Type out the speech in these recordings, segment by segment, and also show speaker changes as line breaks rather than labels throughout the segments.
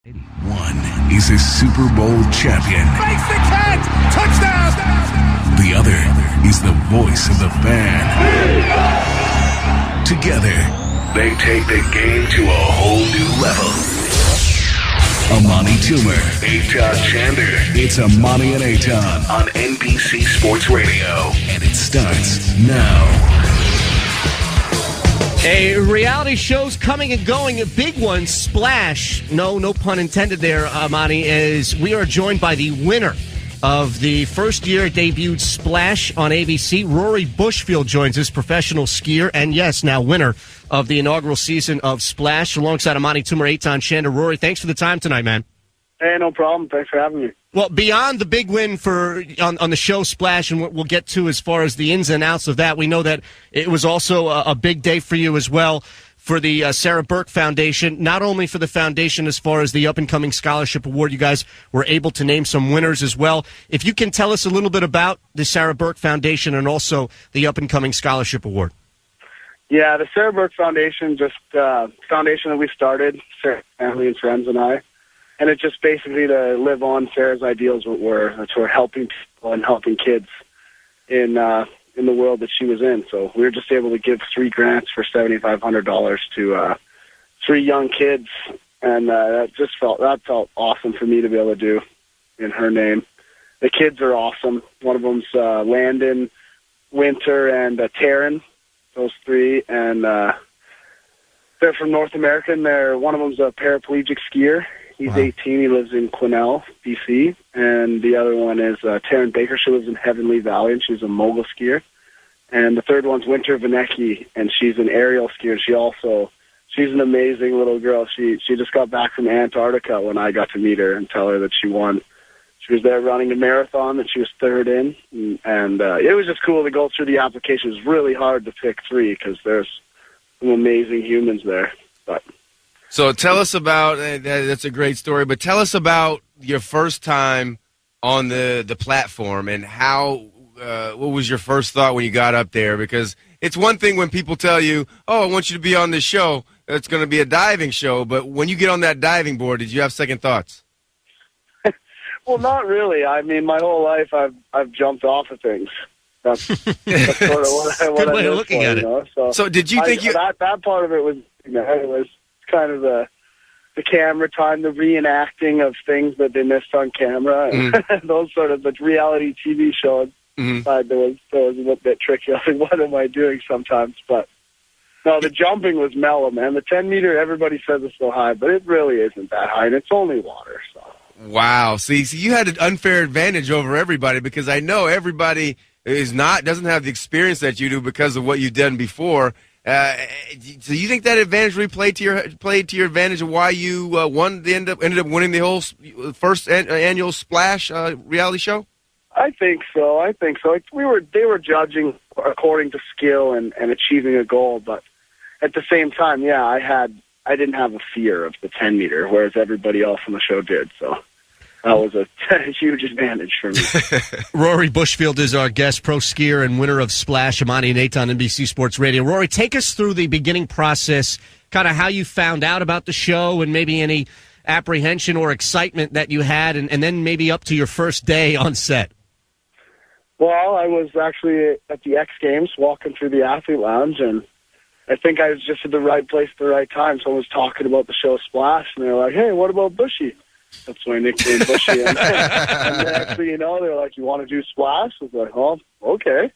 One is a Super Bowl champion.
Makes the catch! Touchdown!
The other is the voice of the fan. Together, they take the game to a whole new level. Amani Toomer, Eytan Chander. It's Amani and Eytan on NBC Sports Radio. And it starts now.
A reality show's coming and going. A big one, Splash. No pun intended there, Amani, as we are joined by the winner of the first year debuted Splash on ABC. Rory Bushfield joins us, professional skier, and yes, now winner of the inaugural season of Splash, alongside Amani Toomer, Eytan Chander. Rory, thanks for the time tonight, man.
Hey, no problem. Thanks for having me.
Well, beyond the big win on the show Splash, and what we'll get to as far as the ins and outs of that, we know that it was also a big day for you as well for the Sarah Burke Foundation. Not only for the foundation as far as the up-and-coming scholarship award, you guys were able to name some winners as well. If you can tell us a little bit about the Sarah Burke Foundation and also the up-and-coming scholarship award.
Yeah, the Sarah Burke Foundation, just foundation that we started, Sarah's family and friends and I. And it's just basically to live on Sarah's ideals, that's we're helping people and helping kids in the world that she was in. So we were just able to give 3 grants for $7,500 to 3 young kids, and that felt awesome for me to be able to do in her name. The kids are awesome. One of them's Landon, Winter, and Taryn. Those 3, and they're from North America. And one of them's a paraplegic skier. He's 18. He lives in Quesnel, BC. And the other one is Taryn Baker. She lives in Heavenly Valley, and she's a mogul skier. And the third one's Winter Vanecki, and she's an aerial skier. She's an amazing little girl. She just got back from Antarctica when I got to meet her and tell her that she won. She was there running a marathon that she was 3rd in. And it was just cool to go through the application. It was really hard to pick 3 because there's some amazing humans there.
So tell us about, that's a great story, but tell us about your first time on the platform and how, what was your first thought when you got up there? Because it's one thing when people tell you, oh, I want you to be on this show, it's going to be a diving show, but when you get on that diving board, did you have second thoughts?
Well, not really. I mean, my whole life I've jumped off of things. That's sort of what
good
I
way of
live
looking
for,
at it.
So
did you think
that part of it was, it was kind of the camera time, the reenacting of things that they missed on camera, and those sort of the reality TV shows. That was a little bit tricky. I was like, what am I doing sometimes? But no, the jumping was mellow, man. The 10-meter, everybody says it's so high, but it really isn't that high, and it's only water. So.
Wow. See, you had an unfair advantage over everybody because I know everybody doesn't have the experience that you do because of what you've done before. So you think that advantage really played to your advantage of why you ended up winning the whole first annual Splash reality show?
I think so. Like, they were judging according to skill and achieving a goal, but at the same time, yeah, I didn't have a fear of the 10-meter, whereas everybody else on the show did. So that was a huge advantage for me.
Rory Bushfield is our guest, pro skier and winner of Splash, Amani and Eytan, NBC Sports Radio. Rory, take us through the beginning process, kind of how you found out about the show and maybe any apprehension or excitement that you had, and then maybe up to your first day on set.
Well, I was actually at the X Games walking through the athlete lounge, and I think I was just at the right place at the right time. Someone was talking about the show Splash, and they were like, hey, what about Bushy? That's my nickname, Bushy. And actually, they're like, you want to do Splash? I was like, oh, okay.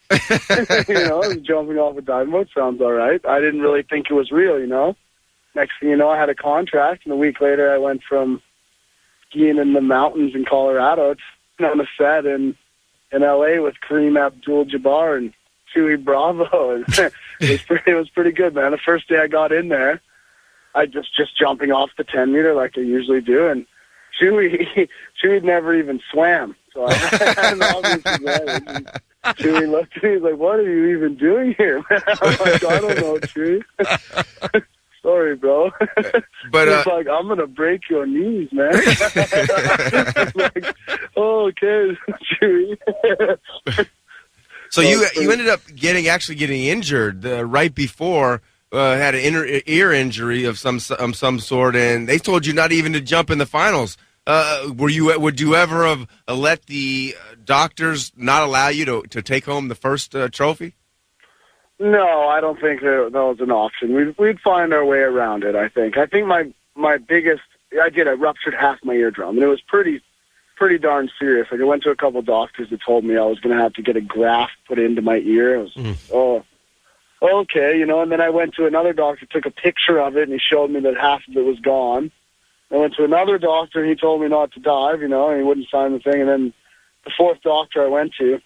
Jumping off a diving boat sounds all right. I didn't really think it was real, Next thing you know, I had a contract, and a week later I went from skiing in the mountains in Colorado to on a set in L.A. with Kareem Abdul-Jabbar and Chewy Bravo. It was pretty good, man. The first day I got in there, I just jumping off the 10-meter like I usually do, and Chewy never even swam. So I had an obvious advantage. Chewy looked at me, he's like, what are you even doing here, man? I'm like, I don't know, Chewy. Sorry, bro. But he's like, I'm going to break your knees, man. Like, oh, okay, Chewy.
So you ended up getting injured right before had an ear injury of some sort, and they told you not even to jump in the finals. Would you ever have let the doctors not allow you to take home the first trophy?
No, I don't think that was an option. We'd find our way around it, I think. I think my biggest, I ruptured half my eardrum, and it was pretty darn serious. Like, I went to a couple doctors that told me I was going to have to get a graft put into my ear. I was, okay, you know, and then I went to another doctor, took a picture of it, and he showed me that half of it was gone. I went to another doctor, and he told me not to dive, you know, and he wouldn't sign the thing. And then the fourth doctor I went to,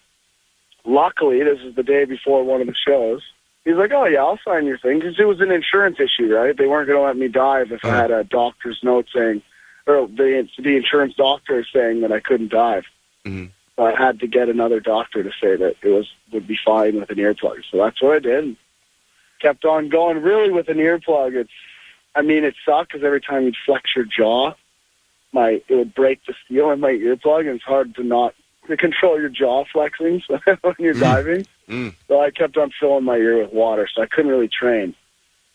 luckily, this is the day before one of the shows, he's like, oh, yeah, I'll sign your thing, because it was an insurance issue, right? They weren't going to let me dive if I had a doctor's note saying, or the insurance doctor saying that I couldn't dive. Mm-hmm. So I had to get another doctor to say that would be fine with an earplug. So that's what I did. Kept on going. Really, with an earplug, it sucked because every time you'd flex your jaw, it would break the steel in my earplug, and it's hard to control your jaw flexing when you're diving. So I kept on filling my ear with water, so I couldn't really train.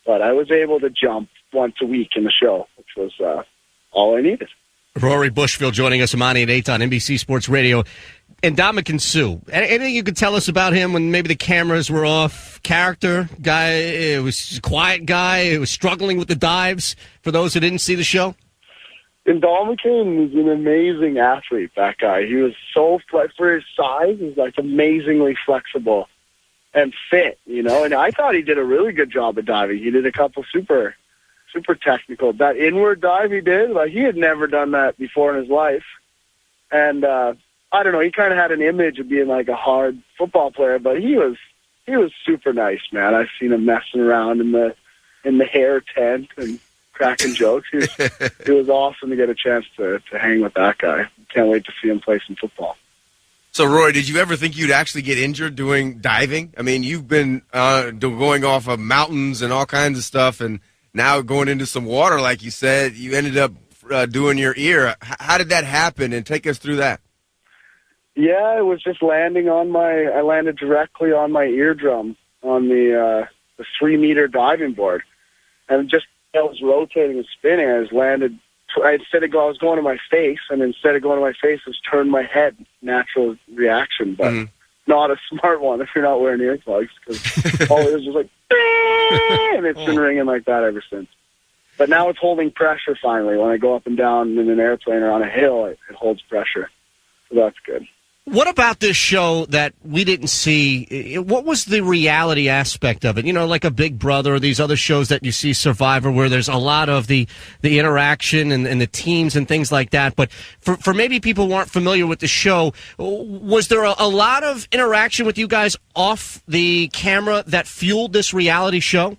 But I was able to jump once a week in the show, which was all I needed.
Rory Bushfield joining us, Amani and Eytan, NBC Sports Radio. And Dominican Sue, anything you could tell us about him when maybe the cameras were off? Character guy, it was a quiet guy, it was struggling with the dives, for those who didn't see the show?
Dominican was an amazing athlete, that guy. He was so, for his size, he's like amazingly flexible and fit, you know, and I thought he did a really good job of diving. He did a couple super technical. That inward dive he did, like, he had never done that before in his life. And I don't know, he kind of had an image of being like a hard football player, but he was super nice, man. I've seen him messing around in the hair tent and cracking jokes. It was awesome to get a chance to hang with that guy. Can't wait to see him play some football.
So, Roy, did you ever think you'd actually get injured doing diving? I mean, you've been going off of mountains and all kinds of stuff, and now going into some water, like you said, you ended up doing your ear. How did that happen? And take us through that.
Yeah, it was just I landed directly on my eardrum on the 3-meter diving board. And just I was rotating and spinning. I was going to my face, and instead of going to my face, I was turned my head. Natural reaction, but not a smart one if you're not wearing earplugs, because all it was just like, and it's been ringing like that ever since. But now it's holding pressure finally. When I go up and down in an airplane or on a hill, it holds pressure. So that's good.
What about this show that we didn't see? What was the reality aspect of it? You know, like a Big Brother or these other shows that you see, Survivor, where there's a lot of the interaction and the teams and things like that. But for maybe people who aren't familiar with the show, was there a lot of interaction with you guys off the camera that fueled this reality show?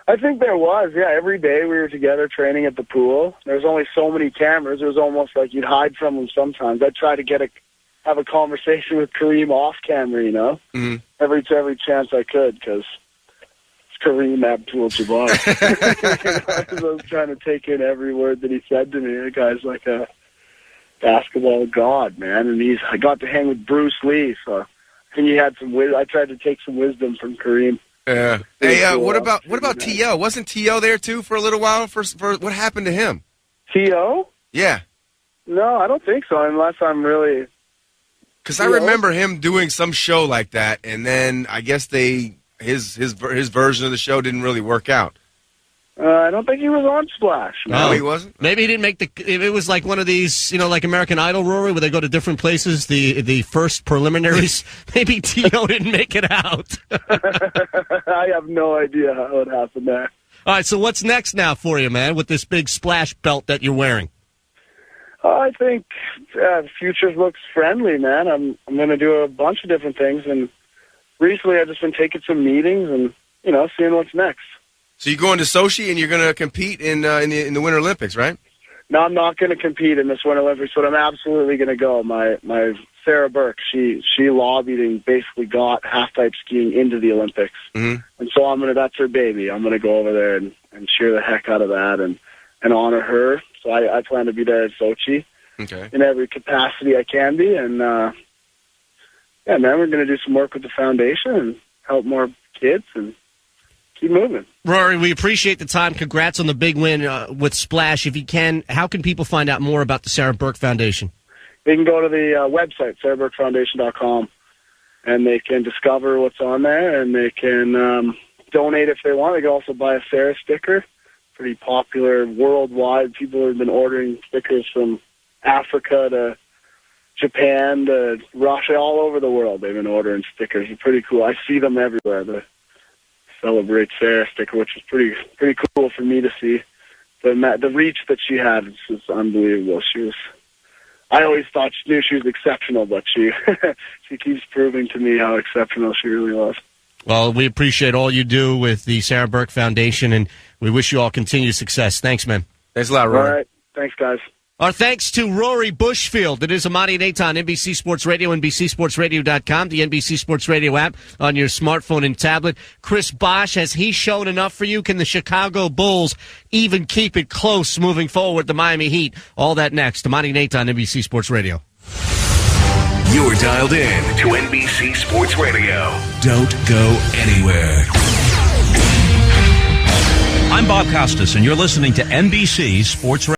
I think there was, yeah. Every day we were together training at the pool. There was only so many cameras. It was almost like you'd hide from them sometimes. I'd try to have a conversation with Kareem off camera, you know, every chance I could, because it's Kareem Abdul-Jabbar. I was trying to take in every word that he said to me. The guy's like a basketball god, man, and I got to hang with Bruce Lee, so I think he had I tried to take some wisdom from Kareem.
Yeah. Hey, what about T.O.? Wasn't T.O. there too for a little while? For what happened to him?
T.O.?
Yeah.
No, I don't think so, unless I'm really.
Because I remember him doing some show like that, and then I guess his version of the show didn't really work out.
I don't think he was on Splash.
No, he wasn't?
Maybe he didn't make it was like one of these, you know, like American Idol, Rory, where they go to different places, the first preliminaries. Maybe T.O. didn't make it out.
I have no idea how it happened there.
All right, so what's next now for you, man, with this big Splash belt that you're wearing?
I think the future looks friendly, man. I'm going to do a bunch of different things, and recently I've just been taking some meetings and, you know, seeing what's next.
So you're going to Sochi and you're going to compete in the Winter Olympics, right?
No, I'm not going to compete in this Winter Olympics, but I'm absolutely going to go. My Sarah Burke, she lobbied and basically got half-pipe skiing into the Olympics, and so that's her baby. I'm going to go over there and cheer the heck out of that and honor her. So I plan to be there at Sochi in every capacity I can be. And, yeah, man, we're going to do some work with the foundation and help more kids. And keep moving.
Rory, we appreciate the time. Congrats on the big win with Splash. If you can, how can people find out more about the Sarah Burke Foundation?
They can go to the website, sarahburkefoundation.com, and they can discover what's on there, and they can donate if they want. They can also buy a Sarah sticker. Pretty popular worldwide. People have been ordering stickers from Africa to Japan to Russia, all over the world. They've been ordering stickers. They're pretty cool. I see them everywhere. The Celebrate Sarah sticker, which is pretty cool for me to see. The reach that she had was unbelievable. I always thought she was exceptional, but she keeps proving to me how exceptional she really was.
Well, we appreciate all you do with the Sarah Burke Foundation, and we wish you all continued success. Thanks, man.
Thanks a lot, Rory.
All right. Thanks, guys.
Our thanks to Rory Bushfield. It is Amani and Eytan, NBC Sports Radio, NBCSportsRadio.com, the NBC Sports Radio app on your smartphone and tablet. Chris Bosh, has he shown enough for you? Can the Chicago Bulls even keep it close moving forward? The Miami Heat. All that next. Amani and Eytan, NBC Sports Radio.
You're dialed in to NBC Sports Radio. Don't go anywhere.
I'm Bob Costas, and you're listening to NBC Sports Radio.